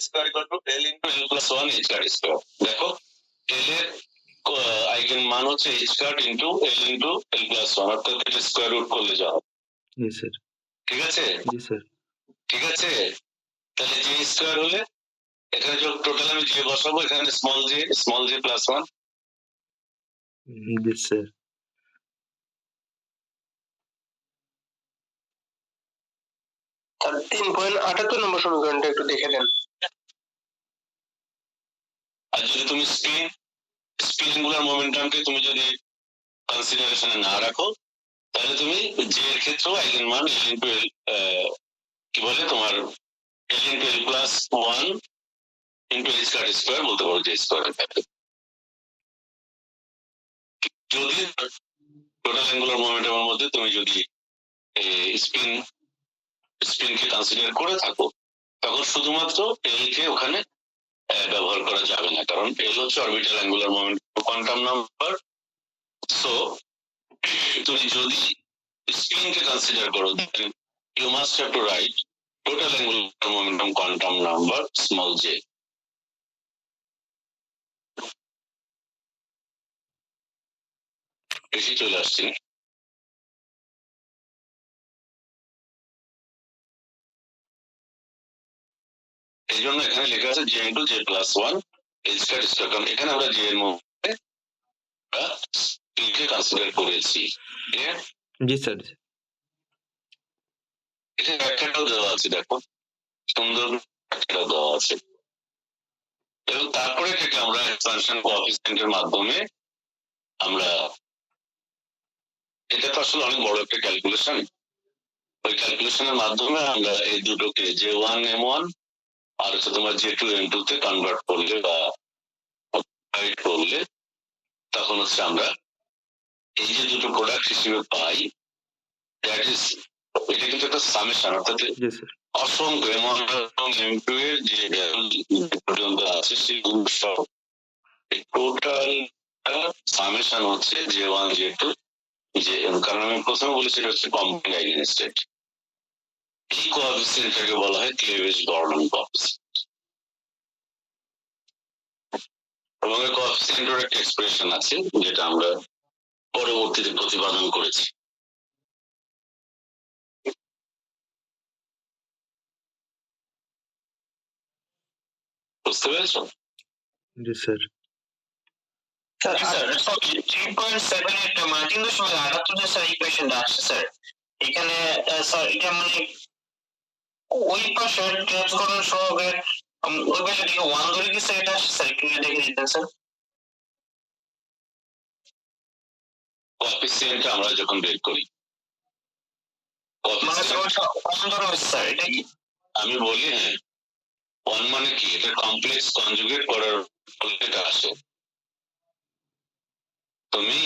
Square equal to L into L plus 1 H card square. দেখো এল এর eigen মান হচ্ছে এইচ কার্ড ইনটু এল plus 1, অর্থাৎ এটা স্কয়ার রুট করলে যা হবে। জি স্যার। ঠিক আছে? জি স্যার। ঠিক আছে, তাহলে জে স্কয়ার হলে এখানে যোগ টোটাল আমি জে বসাবো, এখানে স্মল জে প্লাস 1। জি স্যার। তার 3.78 নম্বর সমীকরণটা একটু দেখে দেন। আর যদি তুমি স্পিনগুলার মোমেন্টামকে তুমি যদি কনসিডারেশনে না রাখো, তাহলে তুমি জে এর ক্ষেত্রেও আইগেন মান এল ইনটু এল, কি বলে তোমার এল ইনটু এল plus 1 into H card square বলতে পারো, জে স্কয়ার থাকবে। যদি টোটাল অ্যাঙ্গুলার মোমেন্টামের মধ্যে তুমি যদি স্পিনকে কনসিডার করে থাকো, তখন শুধুমাত্র এল কে ওখানে ব্যবহার করা যাবে না, কারণ এল হচ্ছে orbital angular momentum quantum number. So তুমি যদি স্পিনকে কনসিডার করো, then you must have to write total angular momentum quantum number small J. বেশি চলে আসছি না? এই জন্য এখানে লেখা আছে J into J plus 1 H card square, কারণ এখানে আমরা জে এর মধ্যে স্পিনকে কনসিডার করেছি। জি স্যার। এখানে ব্যাখ্যাটাও দেওয়া আছে, দেখো সুন্দর ব্যাখ্যাটাও দেওয়া আছে। এবং তারপরে এটাকে আমরা এক্সপানশন কোএফিসিয়েন্টের মাধ্যমে আমরা, এটা তো আসলে অনেক বড় একটা ক্যালকুলেশন, ওই ক্যালকুলেশনের মাধ্যমে আমরা এই দুটোকে জে ওয়ান এম ওয়ান আর হচ্ছে তোমার জে টু এম টু তে কনভার্ট করলে বা করলে, তখন হচ্ছে আমরা এই যে দুটো প্রোডাক্ট হিসেবে পাই, দ্যাট ইজ, এটা কিন্তু একটা সামেশন, অর্থাৎ অসংখ্য এম ওয়ান এবং এম টু এর যে পর্যন্ত আছে সেই সব টোটাল সামেশন হচ্ছে J one J two J M, কারণ আমি প্রথমে বলেছি এটা হচ্ছে কম্বাইন্ড আইগেনস্টেট। এই কোএফিসিয়েন্টটাকে বলা হয় ক্লেভেজ গর্ডন কোএফিসিয়েন্ট, এবং এই কোএফিসিয়েন্টের একটা এক্সপ্রেশন আছে যেটা আমরা পরবর্তীতে প্রতিপাদন করেছি। বুঝতে পেরেছো? জি স্যার। এখানে স্যার এটা মানে ওই পাশে ট্রান্সফরমেশন সহগের ওই পাশে দিকে 1 ধরে কি স্যার এটা আসছে, স্যার একটু দেখে দিতেন স্যার। কোএফিসিয়েন্ট আমরা যখন বের করি, আমি বলি হ্যাঁ 1 মানে কি, এটা কমপ্লেক্স কনজুগেট করার ফলে এটা আসে। তুমি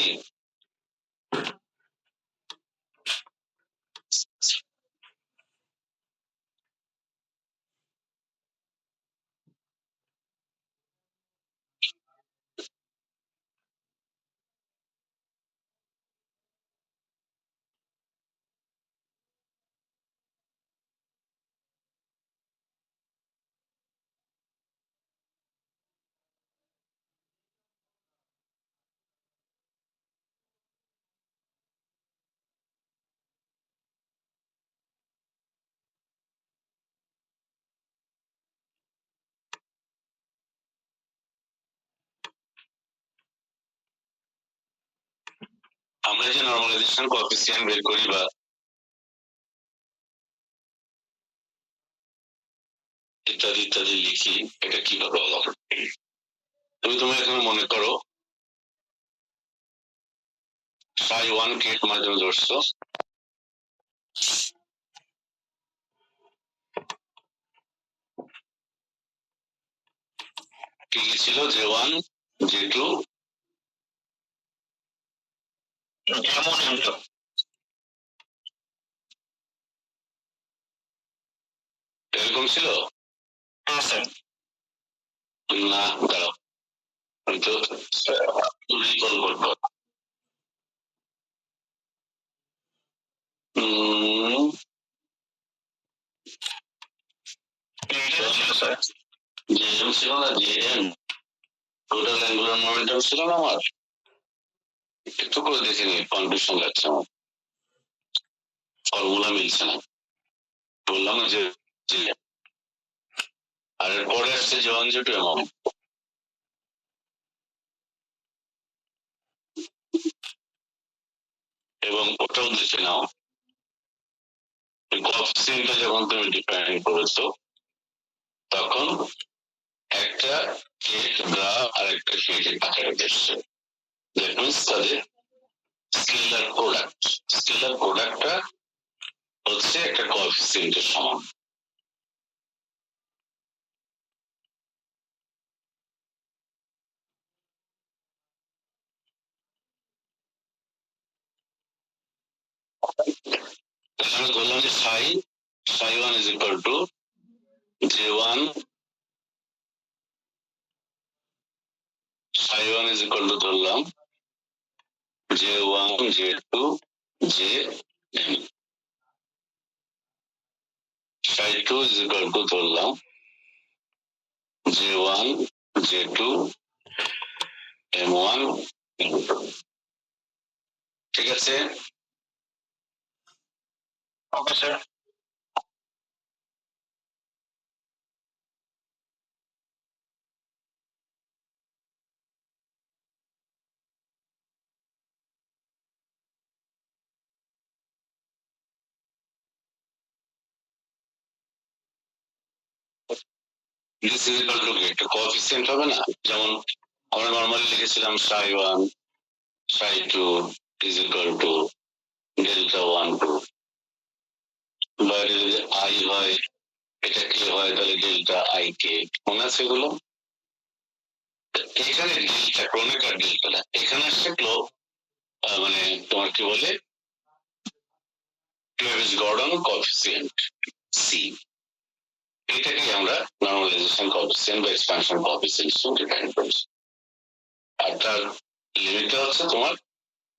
আমরা যে নরমালাইজেশন কোএফিসিয়েন্ট বের করি বা ইত্যাদি ইত্যাদি লিখি, এটা কিভাবে হলো? তুমি এখানে মনে করো সাই 1 কে তোমার জন্য ধরছো, কি ছিল জে 1 জে 2 এরকম ছিল না? দাঁড়াও, আমি তো রিকল করবো। যে এম ছিল না, যে এম টোটাল অ্যাঙ্গুলার মোমেন্টাম ছিল না আমার, একটু করে দেখে নি, কনফিউশন লাগছে আমার, ফর্মুলা মিলছে না, বললাম যে আর এরপরে আসছে যে ওয়ান জিরো এমন, এবং ওটাও দেখে নাও কোএফিসিয়েন্টটা যখন তুমি ডিফাইন করেছো তখন একটা কেট ব্রা আর একটা কেট আকারে এসছে, দ্যাট মিনস তাদের স্কেলার প্রোডাক্টটা হচ্ছে একটা কোএফিসিয়েন্টের সমান। আমি বললাম যে psi one is equal to J one, psi one is equal to ধরলাম J one J two J N, psi two is equal to ধরলাম J one J two M one M two. ঠিক আছে? Okay sir. This is equal to কি একটা coefficient হবে না, যেমন আমরা নরমালি লিখেছিলাম psi one psi two is equal to delta one two, বা এটা যদি আই হয় এটা কে হয় তাহলে ডেল্টা আই কে, মনে আছে এগুলো? এখানে ডেল্টা ক্রনিক আর ডেল্টা না, এখানে আসছে মানে তোমার কি বলে ক্লেভিস গর্ডন কোএফিসিয়েন্ট সি, এটাকে আমরা নরমালাইজেশন কোএফিসিয়েন্ট বা এক্সপানশন কোএফিসিয়েন্ট হিসেবে ডিফাইন করেছি। আর তার লিমিটটা হচ্ছে তোমার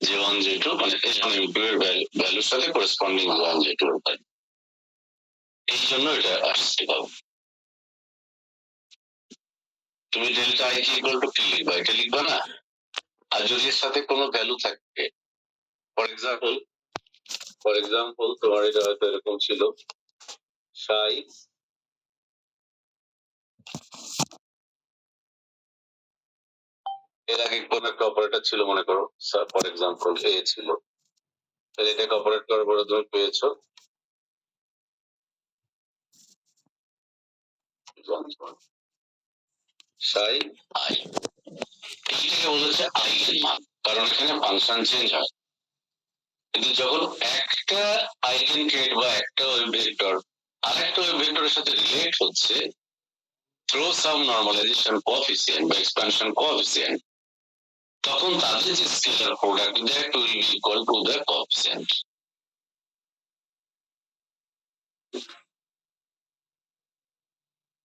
জে ওয়ান জে টু, মানে এখানে এমটু এর ভ্যালুর সাথে করেসপন্ডিং ওয়ান জে টু এর ভ্যালু, এই জন্য এটা আসছে পাবো। তুমি ডেল্টা আই কি ইকুয়াল টু কি লিখবা, এটা লিখবা না, আর যদি এর সাথে কোনো ভ্যালু থাকে, ফর এক্সাম্পল তোমার এটা হয়তো এরকম ছিল সাই, এর আগে কোন একটা অপারেটর ছিল মনে করো, ফর এক্সাম্পল এ ছিল, তাহলে এটাকে অপারেট করার পরে তুমি পেয়েছো সাই আই, এইটাকে বলেছে আই এর মান, কারণ এখানে ফাংশন চেঞ্জ হয়। কিন্তু যখন একটা আইগেন ক্রিয়েট বা একটা ওয়েভ ভেক্টর আরেকটা ওয়েভ ভেক্টরের সাথে রিলেট হচ্ছে থ্রু সাম নরমালাইজেশন কোএফিসিয়েন্ট বা এক্সপানশন কোএফিসিয়েন্ট, তখন তাদের যে scalar product that will be equal to the coefficient.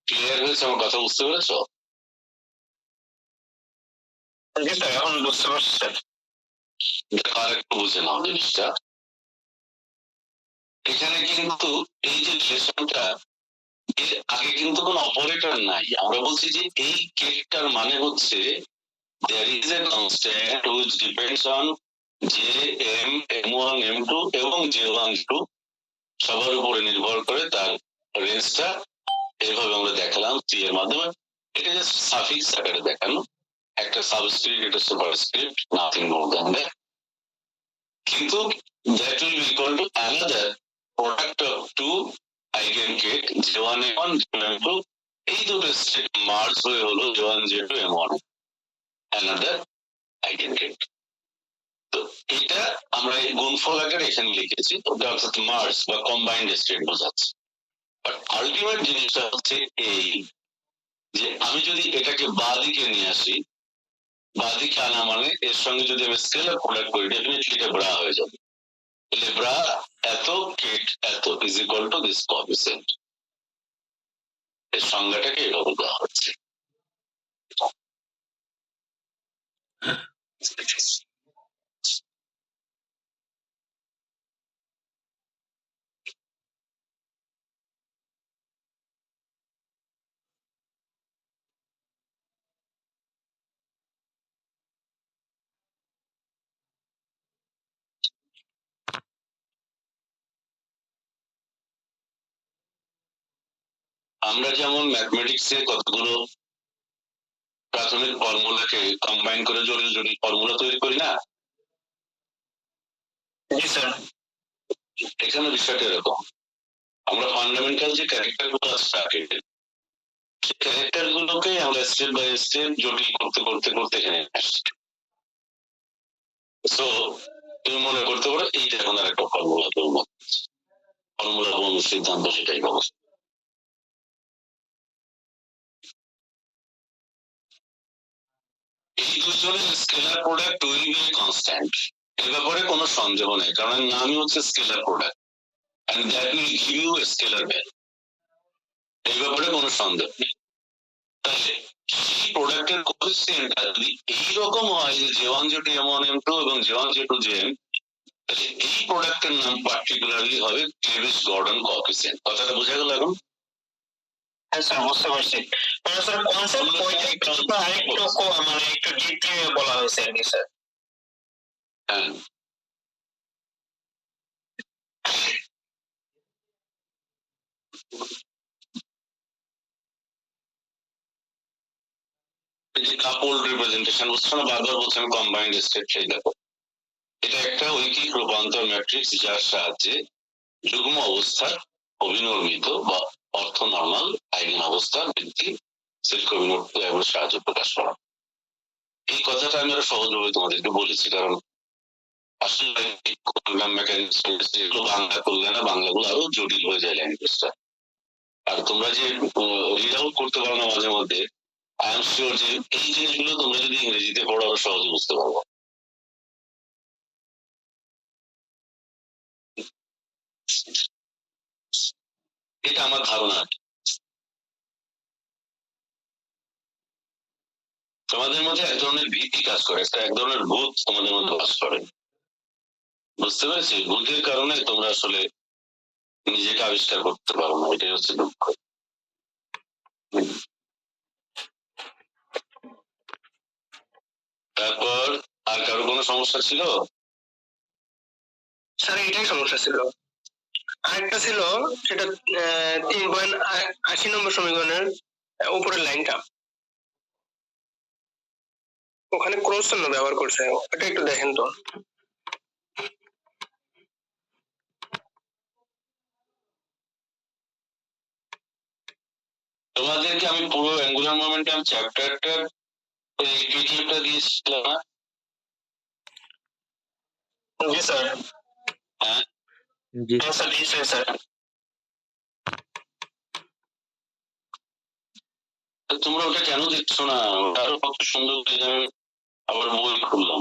Clear হয়েছে আমার কথা, বুঝতে পেরেছো? জি স্যার, এখন বুঝতে পারছি স্যার। আরেকটু বুঝে নাও জিনিসটা, এখানে কিন্তু এই যে রিলেশনটা, এর আগে কিন্তু কোনো অপারেটর নাই, আমরা বলছি যে এই কেকটার মানে হচ্ছে there is a constant which depends on jm m1 m2 এবং j1 j2 সবার উপরে নির্ভর করে তার রেঞ্জটা, এইভাবে আমরা দেখালাম সি এর মাধ্যমে, এটা জাস্ট সাফিক্স আকারে দেখানো, একটা সাবস্ক্রিপ্ট একটা superscript, nothing more than that, কিন্তু that will be equal to another product of two eigenkate j1 m1 j1 m2, এই দুটো স্টেট মার্জ হয়ে হলো j1 j2 m1 another eigenkate। তো এটা আমরা এই গুণফল আকারে এখানে লিখেছি, অর্থাৎ মার্জ বা কম্বাইন্ড স্টেট বোঝাচ্ছে। বাট আলটিমেট জিনিসটা হচ্ছে এই যে আমি যদি এটাকে বাঁ দিকে নিয়ে আসি, বাঁ দিকে আনা মানে এর সঙ্গে যদি আমি স্কেলার প্রোডাক্ট করি ডেফিনেটলি এটা ব্রা হয়ে যাবে, তাহলে ব্রা এত কেট এত is equal to this coefficient, এর সংজ্ঞাটাকে এভাবে দেওয়া হচ্ছে। আমরা যেমন ম্যাথমেটিক্সে কতগুলো প্রাথমিক ফর্মুলাকে কম্বাইন করে জটিল জটিল ফর্মুলা তৈরি করি না, জি স্যার। এখানে বিষয়টা এরকম। আমরা ফান্ডামেন্টাল যে ক্যারেক্টার গুলো আছে সার্কিটের, সেই ক্যারেক্টার গুলোকে আমরা স্টেপ বাই স্টেপ জটিল করতে করতে করতে এখানে আসছি। সো তুমি মনে করতে পারো এইটা এখন আর একটা ফর্মুলা তৈরি, ফর্মুলা কোন সিদ্ধান্ত সেটাই পাবো। এই দুজনের scalar product will be constant, এ ব্যাপারে কোনো সন্দেহ নেই, কারণ এর নামই হচ্ছে scalar product and that will give you a scalar value. এই ব্যাপারে কোনো সন্দেহ নেই। তাহলে সেই প্রোডাক্টের কোএফিসিয়েন্টটা যদি এইরকম হয় যে J1 J2 M1 M2 এবং J1 J2 Jm, তাহলে এই প্রোডাক্টের নাম পার্টিকুলারলি হবে ক্লেভিস গর্ডন কোএফিসিয়েন্ট। কথাটা বোঝা গেল এখন? হ্যাঁ স্যার, বুঝতে পারছি। মানে স্যার কনসেপ্ট ওইটা একটু আরেকটু মানে একটু ডিপলি বলা হয়েছে আর কি স্যার। হ্যাঁ, এই যে কাপলড রিপ্রেজেন্টেশন বুঝছো না, বারবার বলছি আমি কম্বাইন্ড স্টেট, সেই দেখো এটা একটা ঐকিক রূপান্তর ম্যাট্রিক্স যার সাহায্যে যুগ্ম অবস্থার অভিনর্মিত বা অর্থ নর্মাল আইগেন অবস্থার বৃদ্ধি সেলফ অভিনর্মিত এবং সাহায্য প্রকাশ করা। এই কথাটা আমি আরো সহজভাবে তোমাদেরকে বলেছি, কারণ আসলে বাংলা করলে না, বাংলাগুলো আরো জটিল হয়ে যায় ল্যাঙ্গুয়েজটা। আর তোমরা যে রিড আউট করতে পারো না মাঝে মধ্যে, আই এম শিওর যে এই জিনিসগুলো তোমরা যদি ইংরেজিতে পড়ো আরো সহজে বুঝতে পারবো। এটা আমার ধারণা। তোমাদের মধ্যে এক ধরনের ভীতি কাজ করে, একটা এক ধরনের ভূত তোমাদের মধ্যে বাস করে, বুঝতে পেরেছি? ভূতের কারণে তোমরা আসলে নিজেকে আবিষ্কার করতে পারো না, এটাই হচ্ছে দুঃখ। তারপর আর কারো কোনো সমস্যা ছিল? স্যার এটাই সমস্যা ছিল। আরেকটা ছিল, সেটা 3.80 নম্বর সমীকরণের উপরের লাইনটা, ওখানে ক্রস চিহ্ন ব্যবহার করছে, ওটা একটু দেখেন তো। তোমাদেরকে আমি পুরো অ্যাঙ্গুলার মোমেন্টাম চ্যাপ্টারটার পিডিএফটা দিয়েছিলাম না? জি স্যার। হ্যাঁ, জি হ্যাঁ স্যার, নিশ্চয়ই স্যার। তোমরা ওটা কেন দেখছো না? ওটা আরো কত সুন্দর করে আমি আবার বই খুললাম,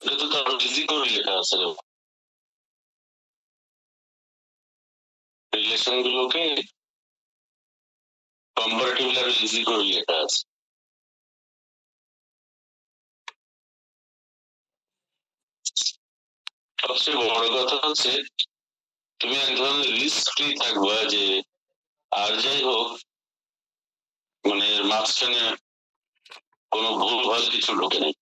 এটা তো আরো ইজি করে লেখা আছে, রিলেশন গুলোকে কম্পারেটিভলি আরো ইজি করে লেখা আছে। সবচেয়ে বড় কথা হচ্ছে তুমি এক ধরনের রিস্ক ফ্রি থাকবা যে আর যাই হোক মানে মাঝখানে কোনো ভুল ভাল কিছু ঢোকে নেই।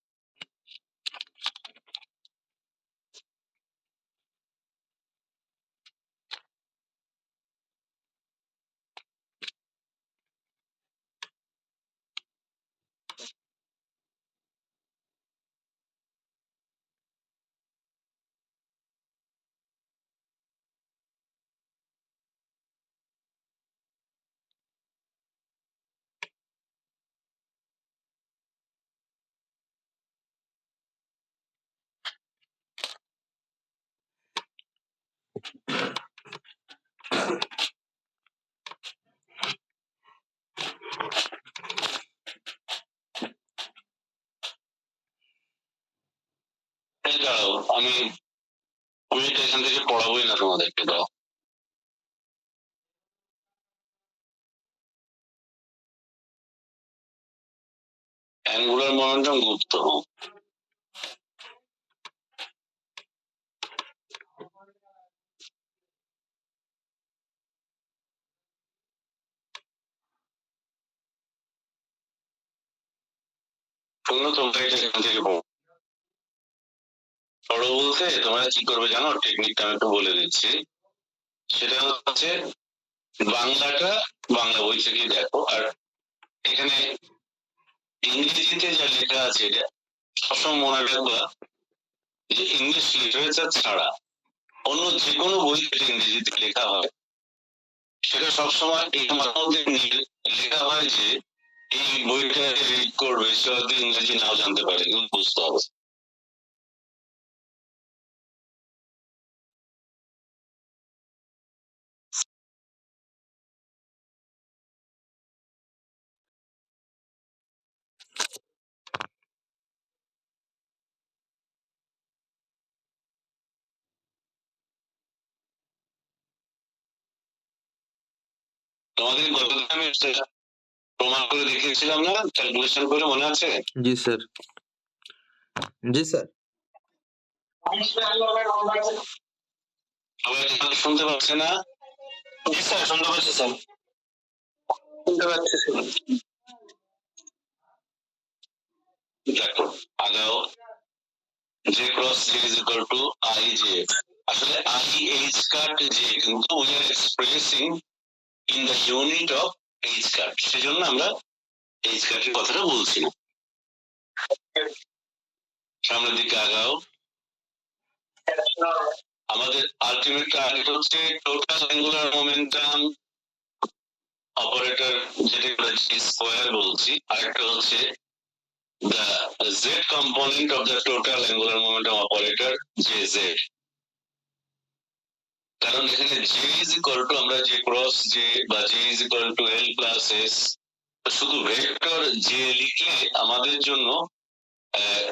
দাঁড়াও, আমি আমি এটা এখান থেকে পড়াবোই না, তোমাদেরকে দাও। অ্যাঙ্গুলার মোমেন্টাম গুপ্ত, শূন্য, তোমরা এটা এখান থেকে পড়ো বলতে তোমরা কি করবে জানো? টেকনিকটা আমি একটু বলে দিচ্ছি। সেটা হচ্ছে বাংলাটা বাংলা বই থেকে দেখো, আর এখানে ইংরেজিতে যা লেখা আছে এটা সবসময় মনে রাখবা যে ইংলিশ লিটারেচার ছাড়া অন্য যে কোনো বই যেটা ইংরেজিতে লেখা হয় সেটা সবসময় এই মধ্যে লেখা হয় যে এই বইটা রিড করবে সে হয়তো ইংরেজি নাও জানতে পারে, কিন্তু বুঝতে হবে। তোমাদের গতদিন আমি প্রমাণ করে দেখিয়েছিলাম না, ক্যালকুলেশন করে, মনে আছে? জি স্যার। জি স্যার। সবাই ঠিক শুনতে পাচ্ছে না? জি স্যার, শুনতে পাচ্ছি স্যার। শুনতে পাচ্ছি স্যার। দেখো আগাও, j cross j is equal to I j। আসলে I h cut j কিন্তু we are expressing in the unit of h cut, সেজন্য আমরা h cut এর কথাটা বলছি না। সামনের দিকে আগাও। আমাদের আলটিমেট টার্গেট হচ্ছে টোটাল অ্যাঙ্গুলার মোমেন্টাম অপারেটর, যেটা স্কয়ার বলছি, আরেকটা হচ্ছে the z component of the total angular momentum operator jz। কারণ এখানে j is equal to আমরা j cross j বা j is equal to l plus s, শুধু ভেক্টর j লিখলে আমাদের জন্য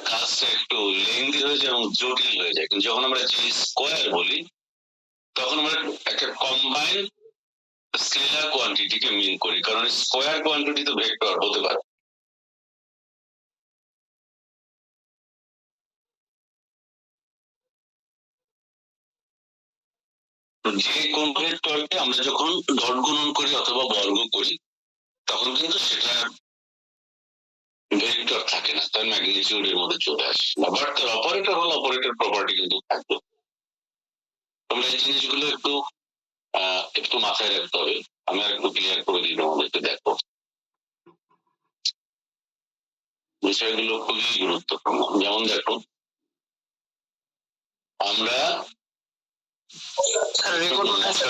কাজটা একটু লেন্দি হয়ে যায় এবং জটিল হয়ে যায়। কিন্তু যখন আমরা j স্কয়ার বলি তখন আমরা একটা কম্বাইন্ড স্কেলার কোয়ান্টিটিকে মিন করি, কারণ স্কয়ার কোয়ান্টিটি তো ভেক্টর হতে পারে। যে কোন ভেক্টরকে আমরা যখন ডট গুণন করি অথবা বর্গ করি তখন কিন্তু সেটা ভেক্টর থাকে না, তার ম্যাগনিটিউডের মধ্যে চলে আসে, আবার তার অপারেটর হল অপারেটর প্রপার্টি কিন্তু থাকবে। তোমরা এই জিনিসগুলো একটু একটু মাথায় রাখতে হবে। আমি আর একটু ক্লিয়ার করে দিই তোমাদেরকে। দেখো বিষয়গুলো খুবই গুরুত্বপূর্ণ। যেমন দেখো আমরা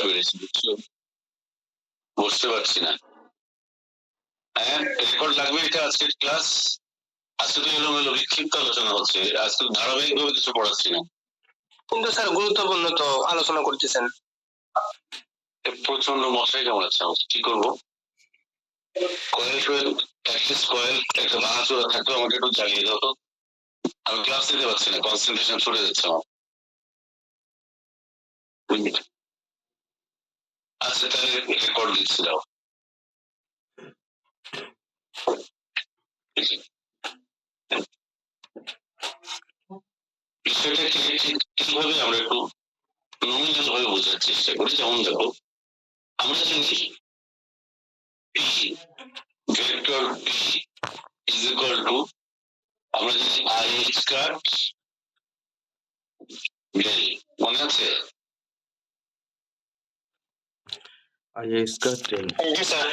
বেড়েছি, বুঝছো? বুঝতে পারছি না। হ্যাঁ, রেকর্ড লাগবে। এটা আজকের ক্লাস, আজকে তো এলোমেলো বিক্ষিপ্ত আলোচনা হচ্ছে, আজকে ধারাবাহিক ভাবে কিছু পড়াচ্ছি না। কিন্তু স্যার গুরুত্বপূর্ণ তো আলোচনা করতেছেন। প্রচন্ড মশাই কামড়াচ্ছে, কি করবো? কয়েল একটা ভাঙাচোরা থাকলে আমাকে একটু জ্বালিয়ে দাও তো, আমি ক্লাস দিতে পারছি না, কনসেন্ট্রেশন ছুটে যাচ্ছে আমার। আচ্ছা তাহলে রেকর্ড দিচ্ছি, দাও। বিষয়টাকে ঠিকভাবে আমরা একটু নমিনাল ভাবে বোঝার চেষ্টা করি। যেমন দেখো আমরা জানি P vector P is equal to, আমরা জানি IH কাট ডেল, মনে আছে? IH cut del। জি স্যার।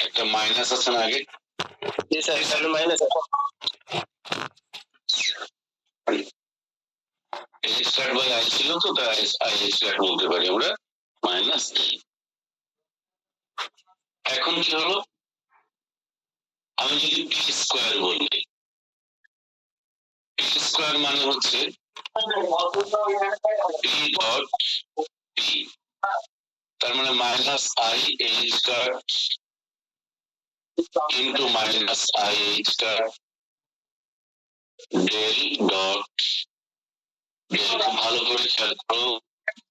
একটা মাইনাস আছে না আগে? জি স্যার, এখানে মাইনাস আছে। H কাট বাই I ছিল তো, তাই IH কাট বলতে পারি আমরা মাইনাস। এখন কি হলো, আমি যদি P স্কয়ার বলি, P স্কয়ার মানে হচ্ছে P ডট P, তার মানে minus IH cut into minus IH কাট ডেল ডট ডেল। খুব ভালো করে খেয়াল করো,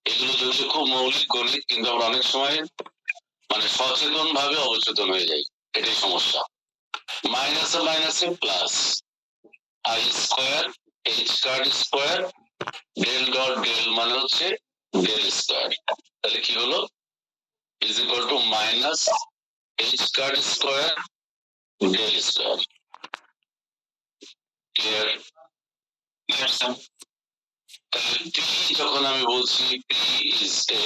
এগুলো যদি খুব মৌলিক গণিত, কিন্তু আমরা অনেক সময় মানে সচেতন ভাবে অবচেতন হয়ে যাই, এটাই সমস্যা। মাইনাসে মাইনাসে plus I square H cut square del dot del মানে হচ্ছে ডেল স্কয়ার। তাহলে কি হলো, is equal to minus H cut square del square. Clear? তাহলে P যখন আমি বলছি P is a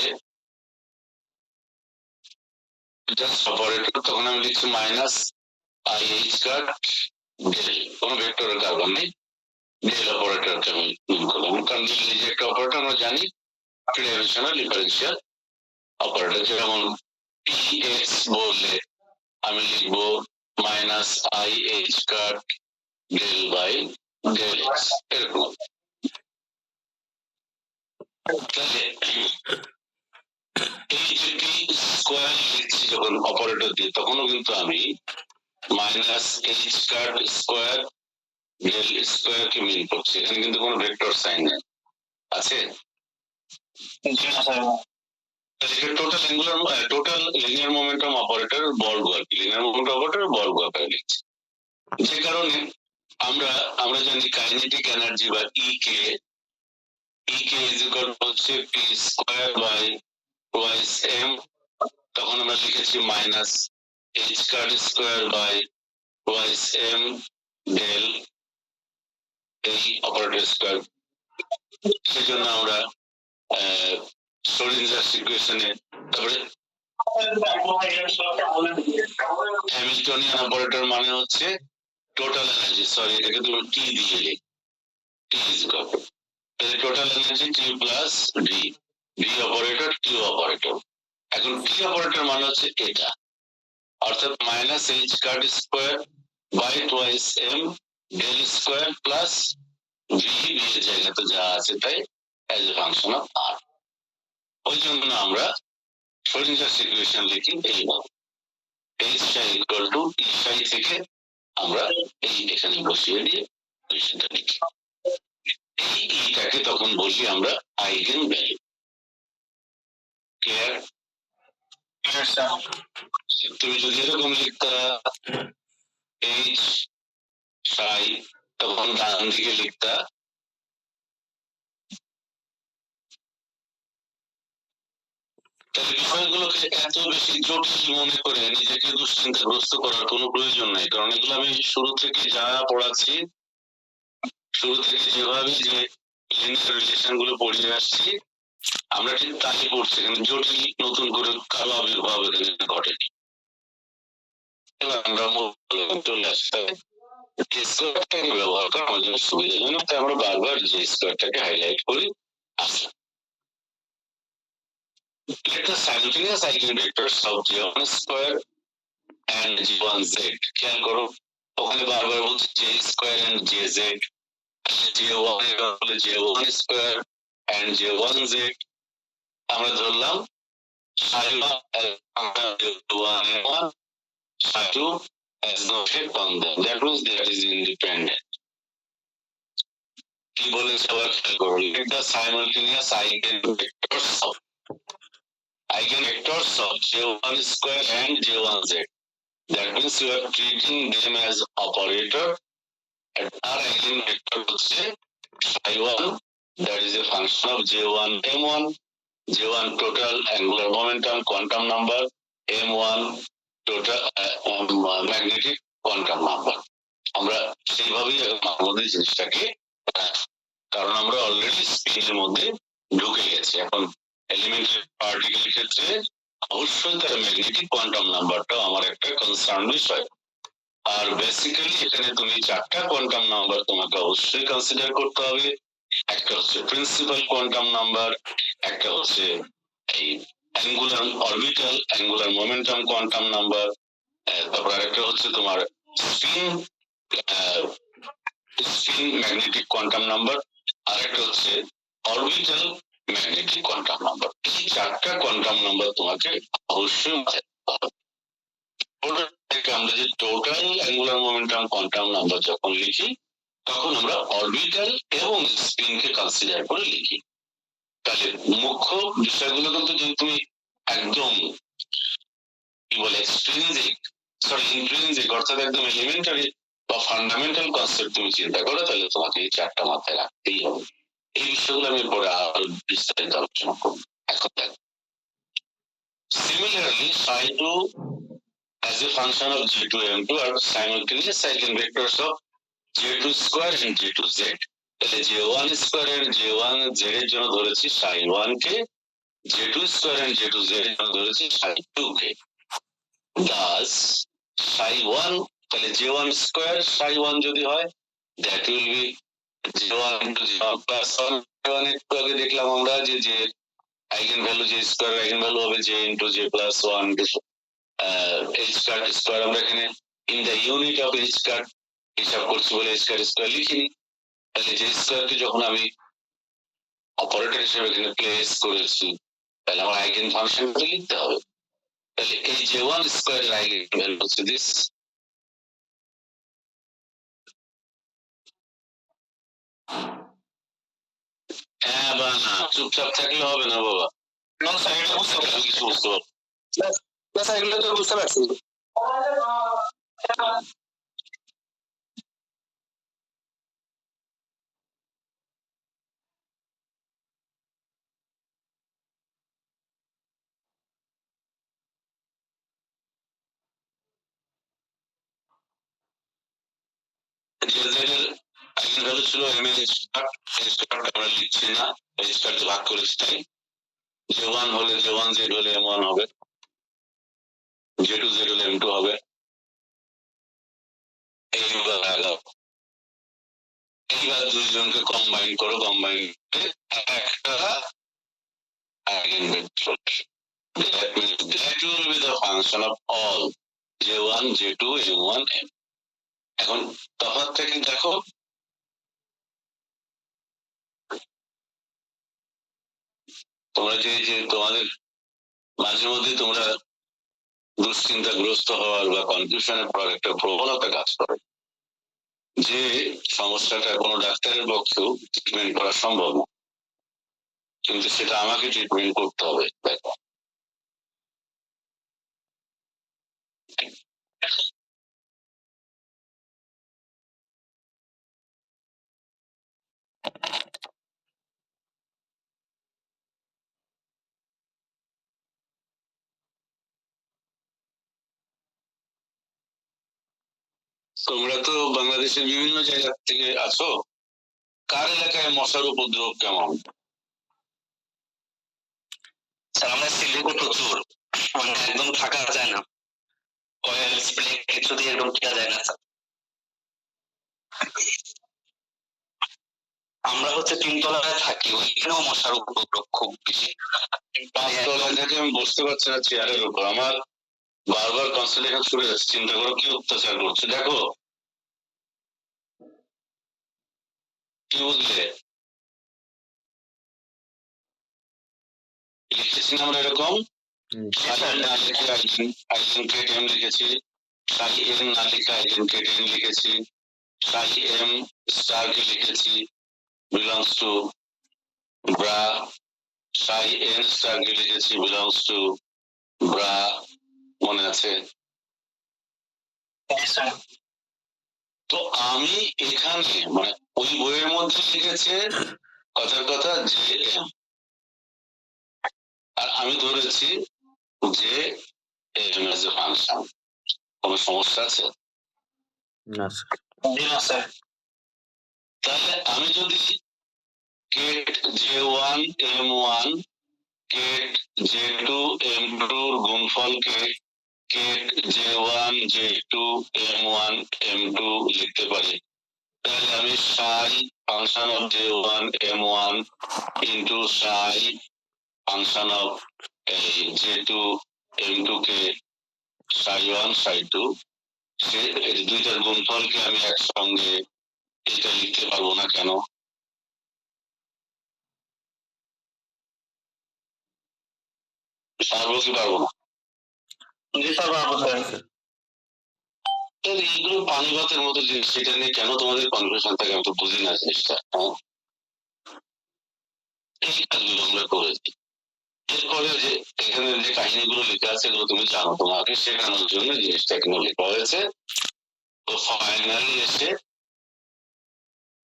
just operator, তখন আমি লিখছি minus I H card del, কোনো ভেক্টরের কারণ নেই, ডেল অপারেটরকে আমি মিন করলাম, কারণ ডেল যে একটা অপারেটর আমরা জানি, থ্রি ডাইমেনশনাল ডিফারেন্সিয়াল অপারেটর। যেমন পি এক্স বললে আমি লিখবো minus I H card del by del X, এরকম। তাহলে এই যে পি স্কোয়ার লিখছি যখন অপারেটর দিয়ে, তখনও কিন্তু আমি minus H card square del square কে মিন করছি, এখানে কিন্তু কোনো ভেক্টর সাইন নেই, আছে? Total angular total linear momentum operator বর্গ আর কি, লিনিয়ার মোমেন্টাম অপারেটর বর্গ আকারে লিখছি। যে কারণে আমরা জানি কাইনেটিক এনার্জি বা ই কে ইজ ইকুয়াল হচ্ছে P square by twice M, তখন আমরা লিখেছি minus H card square by twice M del এই অপারেটর স্কোয়ার। সেজন্য আমরা শ্রোডিঞ্জার ইকুয়েশনে, তারপরে হ্যামিল্টনিয়ান অপারেটর মানে হচ্ছে টোটাল এনার্জি, সরি এটাকে তুমি টি দিয়ে লিখ, T is equal total energy T plus D, D operator Q operator. এখন টি অপারেটর মানে হচ্ছে এটা, অর্থাৎ minus H card square by twice M del square plus V, V এর জায়গাতে যা আছে তাই as a function of R. ওই জন্য আমরা শ্রোডিঞ্জার ইকুয়েশন লিখি এইভাবে, এইচ সাই ইকুয়াল টু ই সাই থেকে আমরা এই এখানে বসিয়ে দিয়ে ইকুয়েশনটা লিখি। এই ইটাকে তখন বলি আমরা আইগেন ভ্যালু। ক্লিয়ার? তুমি যদি এরকম লিখতা এইচ সাই, তখন ডান দিকে লিখতা তাহলে বিষয়গুলোকে এত বেশি জটিল মনে করে নিজেকে দুশ্চিন্তাগ্রস্ত করার কোনো প্রয়োজন নাই, কারণ এগুলো আমি শুরু থেকে যা পড়াচ্ছি, শুরু থেকে যেভাবে যে লিনিয়ার রিলেশন গুলো পড়িয়ে আসছি, আমরা ঠিক তাই পড়ছি, কিন্তু জটিল নতুন করে কারো আবির্ভাব এখানে ঘটেনি। এবার আমরা চলে আসতে স্কোয়ারটাকে ব্যবহার করা আমাদের জন্য সুবিধাজনক, তাই আমরা বারবার যে স্কোয়ারটাকে হাইলাইট করি। আসলে let the simultaneous eigenvectors of J1 square and J1z, খেয়াল করো ওখানে বারবার বলছে J square and Jz, J1 বলে J1 square and J1z, আমরা ধরলাম J1 Psi2 has no effect on them, that means that is independent. কি বলেছে আবার খেয়াল করো, let the simultaneous eigenvectors of J1 square and J1z, that means you are treating them as operator, and our eigenvector হচ্ছে psi1, that is a function of J1 M1, J1 total angular momentum quantum number, M1 total magnetic quantum number। আমরা সেইভাবেই আমাদের জিনিসটাকে, কারণ আমরা already স্পিনের মধ্যে ঢুকে গেছি, এখন এলিমেন্টারি পার্টিকেল ক্ষেত্রে অবশ্যই তার ম্যাগনেটিক কোয়ান্টাম নাম্বারটাও আমার একটা কনসার্ন বিষয়। আর বেসিক্যালি এখানে তুমি চারটা কোয়ান্টাম নাম্বার তোমাকে অবশ্যই কনসিডার করতে হবে। একটা হচ্ছে প্রিন্সিপাল কোয়ান্টাম নাম্বার, একটা হচ্ছে এই angular orbital angular momentum quantum number, তারপর আরেকটা হচ্ছে তোমার স্পিন ম্যাগনেটিক কোয়ান্টাম নাম্বার, আরেকটা হচ্ছে অরবিটাল ম্যাগনেটিক কোয়ান্টাম নাম্বার। এই চারটা কোয়ান্টাম নাম্বার তোমাকে অবশ্যই আমরা যে total angular momentum quantum number যখন লিখি, তখন আমরা অরবিটাল এবং স্পিনকে কনসিডার করে লিখি। তাহলে মুখ্য বিষয়গুলো কিন্তু যদি তুমি একদম কি বলে ইন্ট্রিনজিক অর্থাৎ একদম এলিমেন্টারি বা ফান্ডামেন্টাল কনসেপ্ট তুমি চিন্তা করো, তাহলে তোমাকে এই চারটা মাথায় রাখতেই হবে। এই বিষয়গুলো আমি পরে আরো বিস্তারিত আলোচনা করবো। এখন দেখ, similarly psi2 as a function of J2 M2 are simultaneous eigenvectors of J2 square and J2z, তাহলে J1 square and J1z এর জন্য ধরেছি psi1 K, J2 square and J2z এর জন্য ধরেছি psi2 কে। দাস সাই ওয়ান, তাহলে জে ওয়ান স্কোয়ার সাই one যদি হয় that will be J one into J one plus one. একটু আগে দেখলাম আমরা যে যে আইগেন ভ্যালু যে স্কোয়ার আইগেন ভ্যালু হবে J into J plus one H card square. আমরা এখানে in the unit of H card হিসাব করছি বলে এইচ কার্ড স্কোয়ার লিখিনি। তাহলে জে স্কোয়ারকে যখন আমি অপারেটর হিসেবে এখানে প্লেস করেছি তাহলে আমার আইগেন ফাংশনটা লিখতে হবে। তাহলে এই জে ওয়ান স্কোয়ার এর আইগেন ভ্যালু হচ্ছে দিস। হ্যাঁ বা না, চুপচাপ থাকলে হবে না বাবা, না স্যার এটা বুঝতে পারছি। কিছু বুঝতে পারবো। না স্যার এগুলো তো বুঝতে পারছি। জেড এর আইগেন ভ্যালু ছিল M H card, H card আমরা লিখছি না, এইচ কার্ড ভাগ করেছি তাই। জে ওয়ান হলে জে ওয়ান, জেড হলে এম ওয়ান হবে, জে টু জেড হলে এম টু হবে। এইবার দুইজনকে কম্বাইন করো, কম্বাইন একটা eigen vector. That means that will be the function of all J1, J2, M1, M. এখন তফাৎটা কি দেখো, তোমরা যে যে তোমাদের মাঝে মধ্যে তোমরা দুশ্চিন্তাগ্রস্ত হওয়ার বা কনফিউশনে পড়ার একটা প্রবণতা কাজ করে, যে সমস্যাটা কোনো ডাক্তারের পক্ষেও ট্রিটমেন্ট করা সম্ভব না, কিন্তু সেটা আমাকে ট্রিটমেন্ট করতে হবে। দেখো তোমরা তো বাংলাদেশের বিভিন্ন জায়গা থেকে আছো, কার এলাকায় মশার উপদ্রব কেমন? স্যার আমরা সিলেটে প্রচুর, মানে একদম থাকা যায় না, অয়েল স্প্রে কিছু দিয়ে একদম টিকা যায় না স্যার। আমরা হচ্ছে তিনতলায় থাকি, ওইখানেও মশার উপদ্রব খুব বেশি। পাঁচতলায় থেকে আমি বসতে পারছি না চেয়ারের উপর, আমার বারবার কনসেন্ট্রেশন ছুটে যাচ্ছে, চিন্তা করো কি অত্যাচার করছে। দেখো কি বুঝলে, লিখেছি না আমরা এরকম, সাই না লিখে আইজেন কেট এম লিখেছি, সাই এম না লিখে আইজেন কেট এম লিখেছি, সাই এম স্টার কে লিখেছি belongs to bra, Sai N star কে লিখেছি বিলংস টু ব্রা, মনে আছে? তো আমি এখানে মানে ওই বইয়ের মধ্যে লিখেছে কথার কথা জে এম, আর আমি ধরেছি যে এম এজ এ ফাংশন। কোনো সমস্যা আছে? না স্যার। তাহলে আমি যদি get J one M one get J two M টুর গুণফলকে get J one J two M one M two লিখতে পারি, তাহলে আমি psi function of J one M one into psi function of এই জে টু এম টু কে psi one psi two, সে দুইটার গুণফলকে আমি একসঙ্গে এটা লিখতে পারবো না কেন? পারবো কি পারবো না? এইগুলো পানিপাতের মতো জিনিস, সেটা নিয়ে কেন তোমাদের কনফিউশন থাকে আমি তো বুঝি না জিনিসটা। এই কাজগুলো আমরা করেছি। এরপরে যে এখানে যে কাহিনীগুলো লেখা আছে এগুলো তুমি জানো, তোমাকে শেখানোর জন্য জিনিসটা এখানে লেখা হয়েছে। তো ফাইনালি এসে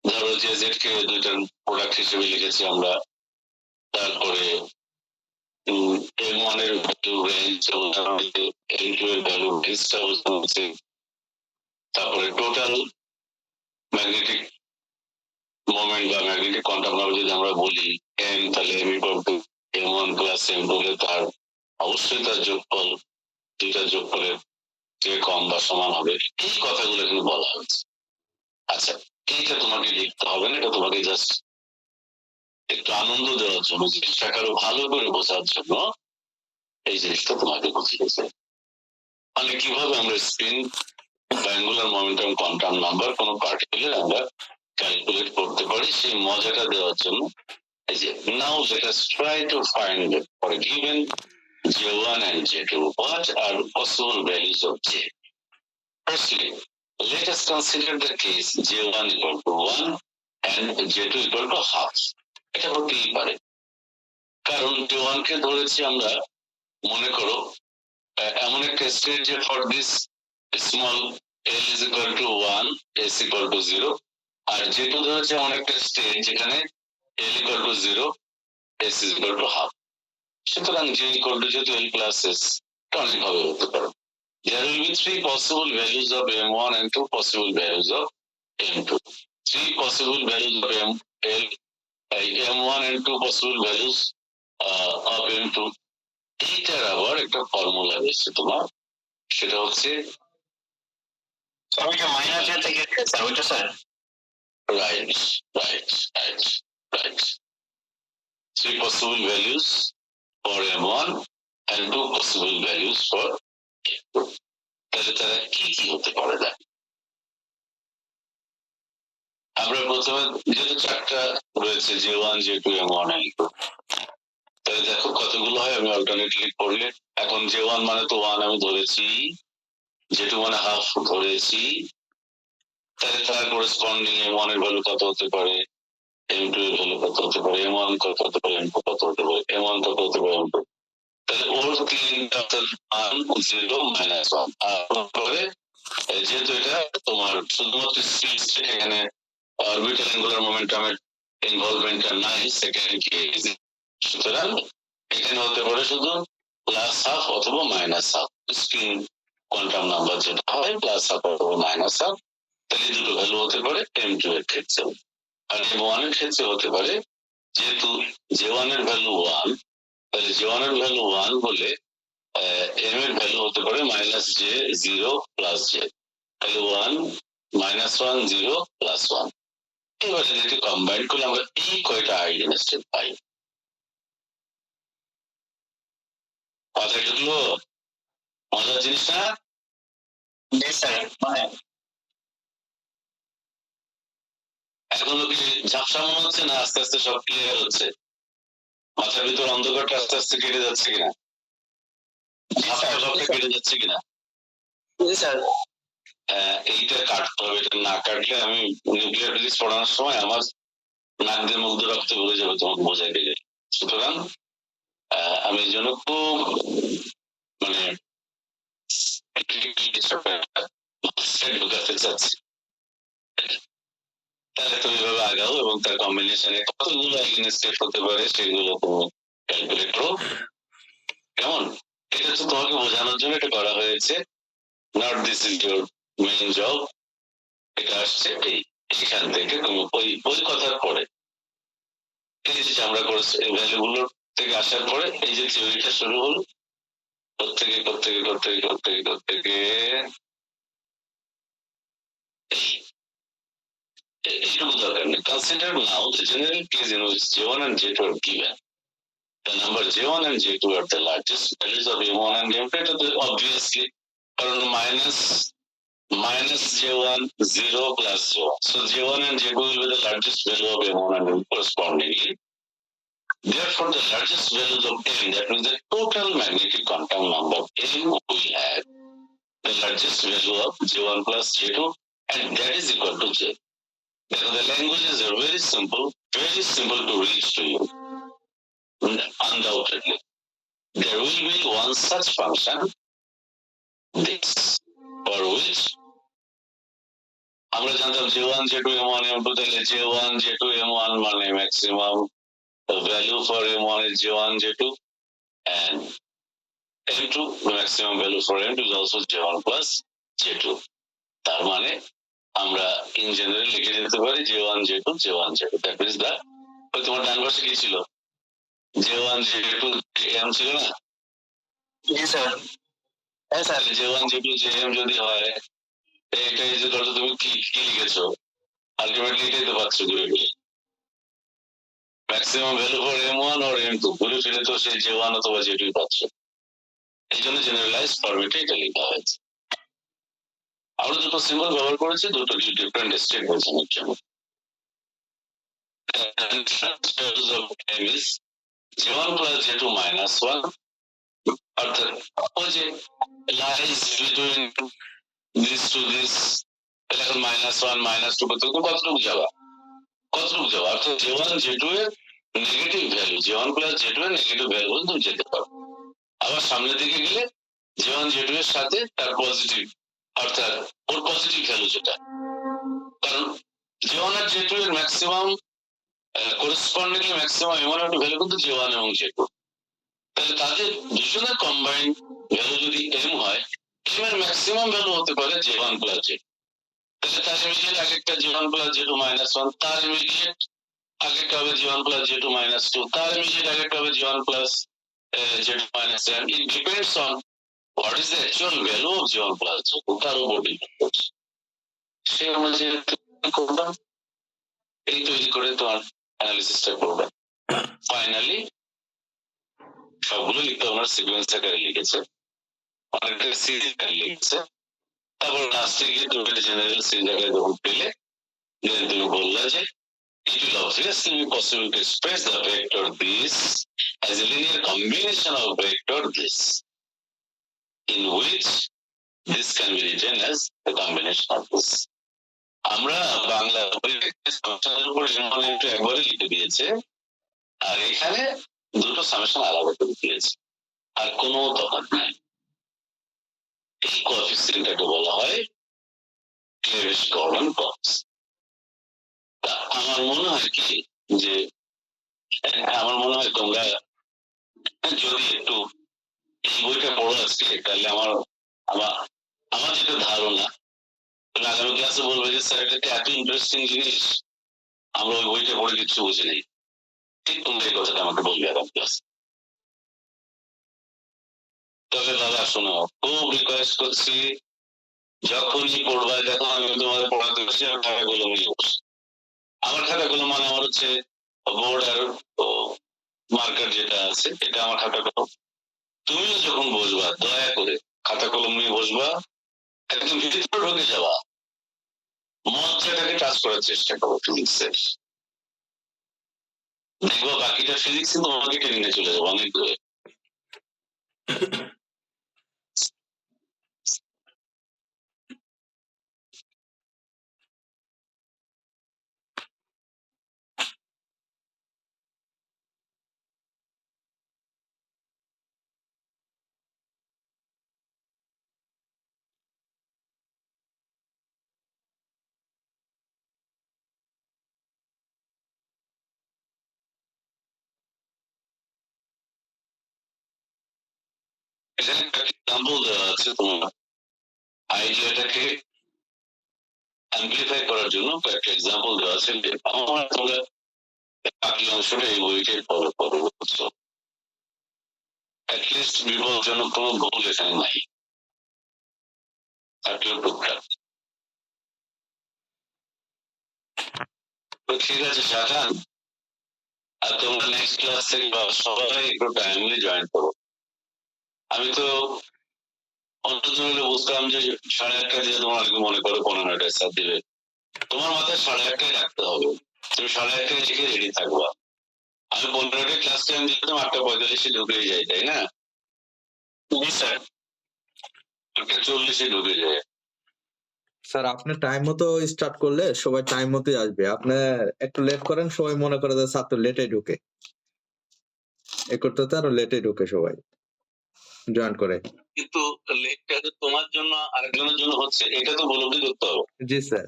ধরো যে জেড কে দুইটার প্রোডাক্ট হিসেবে লিখেছি আমরা, তারপরে এম ওয়ান এর ভ্যালু রেঞ্জ এবং এম টু এর ভ্যালু রেঞ্জটা হচ্ছে, তারপরে টোটাল ম্যাগনেটিক মোমেন্ট বা ম্যাগনেটিক কোয়ান্টাম নাম্বার যদি আমরা বলি এম, তাহলে M equal to M one plus M two হলে তার অবশ্যই তার যোগফল দুইটা যোগ করে কে কম বা সমান হবে, এই কথাগুলো কিন্তু বলা হয়েছে। আচ্ছা, এইটা তোমাকে লিখতে হবে না, এটা তোমাকে জাস্ট একটু আনন্দ দেওয়ার জন্য, জিনিসটাকে আরো ভালো করে বোঝার জন্য এই জিনিসটা তোমাকে বুঝিয়েছে। মানে কিভাবে আমরা স্পিন বা অ্যাঙ্গুলার মোমেন্টাম কোয়ান্টাম নাম্বার কোনো পার্টিকুলার আমরা ক্যালকুলেট করতে পারি, সেই মজাটা দেওয়ার জন্য এই যে now let us try to find for a given J1 and J2 what are possible values of J. Firstly, let us consider the case J1 equal to 1 and J2 equal to half. এটা হতেই পারে, কারণ J1 কে ধরেছি আমরা, মনে করো এমন একটা স্টেট যে for this small l is equal to 1, s equal to 0, আর J2 ধরেছে এমন একটা স্টেট যেখানে l equal to 0, s is equal to half. সুতরাং J equal to যেহেতু l plus s, এটা অনেকভাবে হতে পারে। There will be three possible values of M1 and two possible values of M2. Three possible values of M1 and two possible values of M2. এইটার আবার একটা formula রয়েছে তোমার, সেটা হচ্ছে ওইটা মাইনাস এ থেকে স্যার, ওইটা sir right. Three possible values for M1 and two possible values for M2. তাহলে তারা কি কি হতে পারে দেখ। আমরা প্রথমে যেহেতু চারটা রয়েছে J1, J2, M1, M2, তাহলে দেখো কতগুলো হয়, আমি অল্টারনেটলি করলে এখন J1 মানে তো 1 আমি ধরেছি, J2 মানে হাফ ধরেছি, তাহলে তার করেসপন্ডিং M1 এর ভ্যালু কত হতে পারে, M2 এর ভ্যালু কত হতে পারে, M1 কত হতে পারে, M2 কত হতে পারে, M1 কত হতে পারে, M2, তাহলে ওর তিনটা 1, 0, -1 আর পরে যেহেতু এটা তোমার শুধুমাত্র স্টেট, এখানে অরবিটাল অ্যাঙ্গুলার মোমেন্টামের ইনভলভমেন্টটা নাই সেকেন্ড কেস, সুতরাং এখানে হতে পারে শুধু প্লাস হাফ অথবা minus half, spin quantum number যেটা হয় প্লাস হাফ অথবা মাইনাস হাফ, তাহলে দুটো ভ্যালু হতে পারে M2 এর ক্ষেত্রে। আর M1 এর ক্ষেত্রে হতে পারে, যেহেতু J1 এর ভ্যালু 1, তাহলে J1 এর ভ্যালু 1 হলে M এর ভ্যালু হতে পারে -J0 প্লাস J, তাহলে 1 -1 0 প্লাস 1। এবারে যদি কম্বাইন করলে আমরা এই কয়টা আইডেন স্টেট পাই। মাথায় ঢুকলো মজার জিনিস না? জি স্যার, মানে এখনো কি ঝাপসা মনে হচ্ছে না আস্তে আস্তে সব ক্লিয়ার হচ্ছে? মাথার ভিতর অন্ধকারটা আস্তে আস্তে কেটে যাচ্ছে কিনা, ঝাপসা সবটা কেটে যাচ্ছে কিনা? জি স্যার। এইটা কাটতে হবে, এটা না কাটলে আমি নিউক্লিয়ার ফিজিক্স পড়ানোর সময় আমার নাক দিয়ে মুগ্ধ রক্ত বলে যাবে তোমাকে বোঝাই দিলে। সুতরাং আমি এই জন্য খুব মানে ঢুকাতে চাচ্ছি, তাহলে তুমি এভাবে আগাও এবং তার কম্বিনেশনে কতগুলো স্টেপ হতে পারে সেগুলো তুমি ক্যালকুলেট করো। কেমন? এটা তো তোমাকে বোঝানোর জন্য এটা করা হয়েছে, not this is your main job. এটা আসছে এইখান থেকে, তুমি ওই কথার পরে এই যে আমরা করেছি এই ভ্যালুগুলো থেকে আসার পরে এই যে থিওরিটা শুরু হলো, প্রত্যেকে এইটুকু দরকার নেই। Consider now the general case in which J1 and J2 are given. The number J1 and J2 are the largest values of M1 and M2. এটা তো obviously, কারণ minus J1 0 plus J1, so J1 and J2 will be the largest value of M1 and M2 correspondingly. Therefore, the largest values of M, that means the total magnetic quantum number M, will have the largest value of J1 plus J2, and that is equal to J. The languages are very simple to reach to you. Undoubtedly, there will be one such function, this, for which আমরা জানতাম J1, J2, M1, M2, তাহলে J1, J2, M1 মানে maximum the value for M1 is J1, J2, and M2, the maximum value for M2 is also J1 plus J2. তার মানে আমরা in general লিখে দিতে পারি J1, J2, J1, J2. That means the ওই তোমার ডান পাশে কি ছিল? J1, J2, M ছিল না? জি স্যার, হ্যাঁ স্যার। যে ওয়ান যে টু যে এম যদি হয় এটা এই যে ধরো তুমি কি কি লিখেছো আলটিমেটলি এটাই তো পাচ্ছ ঘুরে ফিরে maximum value for M one আর এম টু ঘুরে ফিরে তো সেই যে ওয়ান অথবা যে টুই পাচ্ছ এই জন্য জেনারেলাইজ ফরম্যাটে এটা লেখা হয়েছে আমরা দুটো সিম্বল ব্যবহার করেছি দুটো ডিফারেন্ট স্টেটমেন্টের জন্য J1 plus J2 minus 1 অর্থাৎ ওই যে lies between this to this তাহলে এখন -1 -2 কতটুকু যাওয়া অর্থাৎ J1 J2 এর negative value J1 plus J2 এর নেগেটিভ ভ্যালু তুমি যেতে পারো আবার সামনের দিকে গেলে J1 J2 এর সাথে তার পজিটিভ অর্থাৎ ওর পজিটিভ ভ্যালু যেটা কারণ J1 আর J2 এর ম্যাক্সিমাম correspondingly ম্যাক্সিমাম এমন একটা ভ্যালু কিন্তু J1 এবং J2 তাহলে তাদের দুজনের কম্বাইন্ড ভ্যালু যদি m হয় m এর ম্যাক্সিমাম ভ্যালু হতে পারে J1 plus J2 তাহলে তার ইমিডিয়েট আগেরটা J1 plus J2 minus 1 তার ইমিডিয়েট আগেরটা হবে J1 plus J2 minus 2 তার ইমিডিয়েট আগেরটা হবে J1 plus J2 minus 1 it depends on what is the actual value of J1 plus J2 তার উপর ডিপেন্ড করছে সেই অনুযায়ী করলাম এই তৈরি করে তোমার অ্যানালিসিসটা করবে ফাইনালি সবগুলো লিখতে আমার সিকোয়েন্স আকারে লিখেছে অনেকটা সিরিজ আকারে লিখেছে তারপর লাস্টে গিয়ে তুমি জেনারেল সিরিজ আকারে যখন পেলে দেন তুমি বললে যে it will obviously be possible to express the vector this as a linear combination of vector this in which this can be written as the combination of this আমরা বাংলা সামেশনের উপর একটু একবারে লিখে দিয়েছে আর এখানে দুটো সামেশন আলাদা করে দিয়েছে আর কোনো তফাৎ নাই এই কোএফিসিয়েন্টটাকে বলা হয় ক্লেভিশ গর্ডন কোএফিসিয়েন্ট আমার মনে হয় কি যে আমার মনে হয় তোমরা যদি একটু এই বইটা পড়ো আজকে তাহলে আমার আমার যেটা ধারণা আগামী ক্লাসে বলবে যে স্যার এটা এত ইন্টারেস্টিং জিনিস আমরা ওই বইটা পড়ে কিছু বুঝি নেই ঠিক তোমরা এই কথাটা আমাকে বলবে আগামী ক্লাসে তবে দাদা শোনো খুব রিকোয়েস্ট করছি যখনই পড়বা দেখো আমি তোমাদের পড়াতে বসি আমার খাতাগুলো নিয়ে বসি আমার খাতাগুলো মানে আমার হচ্ছে বোর্ড আর মার্কার যেটা আছে এটা আমার খাতাগুলো তুমিও যখন বসবা দয়া করে খাতা কলম নিয়ে বসবা একদম ভিতরে ঢুকে যাওয়া মজ্জাটাকে টাচ করার চেষ্টা করো ফিজিক্সের দেখবো বাকিটা ফিজিক্স কিন্তু আমাকে টেনে নিয়ে চলে যাবো অনেক দূরে এখানে একটা এক্সাম্পল দেওয়া আছে তোমার আইডিয়াটাকে অ্যাম্পলিফাই করার জন্য কয়েকটা এক্সাম্পল দেওয়া আছে আমার তোমরা বাকি অংশটা এই বইকে ফলো করো বুঝছো অ্যাটলিস্ট বিপজ্জনক কোনো ভুল এখানে নাই থাকলেও টুকটাক তো ঠিক আছে শাহান আর তোমরা নেক্সট ক্লাস থেকে সবাই একটু টাইমলি জয়েন করো আমি তো অন্য বুঝতাম যে 8:30 দিয়ে তোমার আগে মনে করো 15টায় সাথ দিবে তোমার মাথায় 8:30টায় রাখতে হবে তুমি 8:30টায় লিখে রেডি থাকবা আমি 15টায় ক্লাস টাইম দিতাম 8:45 ঢুকে যাই তাই না জি স্যার 8:40 ঢুকে যায় স্যার আপনি টাইম মতো স্টার্ট করলে সবাই টাইম মতোই আসবে আপনি একটু লেট করেন সবাই মনে করে যে ছাত্র লেটে ঢুকে এ করতে তো আরো লেটে ঢুকে সবাই জয়েন করে কিন্তু লেটটা যে তোমার জন্য আরেকজনের জন্য হচ্ছে এটা তো উপলব্ধি করতে হবে জি স্যার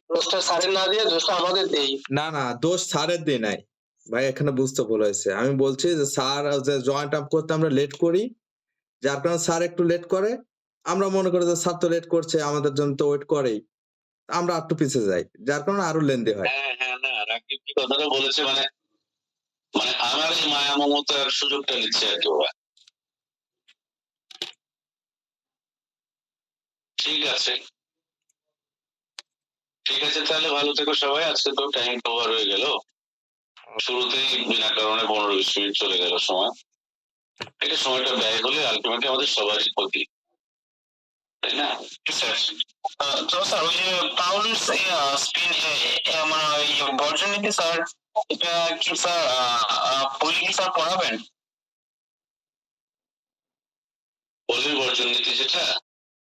দোষটা স্যারের না দিয়ে দোষটা আমাদের দেই না না দোষ স্যারের দিয়ে নাই ভাই এখানে বুঝতে ভুল হয়েছে আমি বলছি যে স্যার যে জয়েন্ট আপ করতে আমরা লেট করি যার কারণে স্যার একটু লেট করে আমরা মনে করি যে স্যার তো লেট করছে আমাদের জন্য তো ওয়েট করেই আমরা একটু পিছিয়ে যাই যার কারণে আরো লেন্দি হয় হ্যাঁ হ্যাঁ না রাকিব কি কথাটা বলেছে মানে মানে আমার এই মায়া মমতার সুযোগটা নিচ্ছে আর কি ওরা ঠিক আছে তাহলে ভালো থেকো সবাই। আজকে তো টাইম ওভার হয়ে গেল, শুরুতেই বিনা কারণে 15-20 মিনিট চলে গেল সময়। এটা সময়টা ব্যয় হলে আলটিমেটলি আমাদের সবারই ক্ষতি, তাই না? তো স্যার ওই যে পাউলুস স্পিন মানে ওই বর্জন নীতি স্যার, এটা কি স্যার বই কি স্যার পড়াবেন? পলির বর্জন নীতি যেটা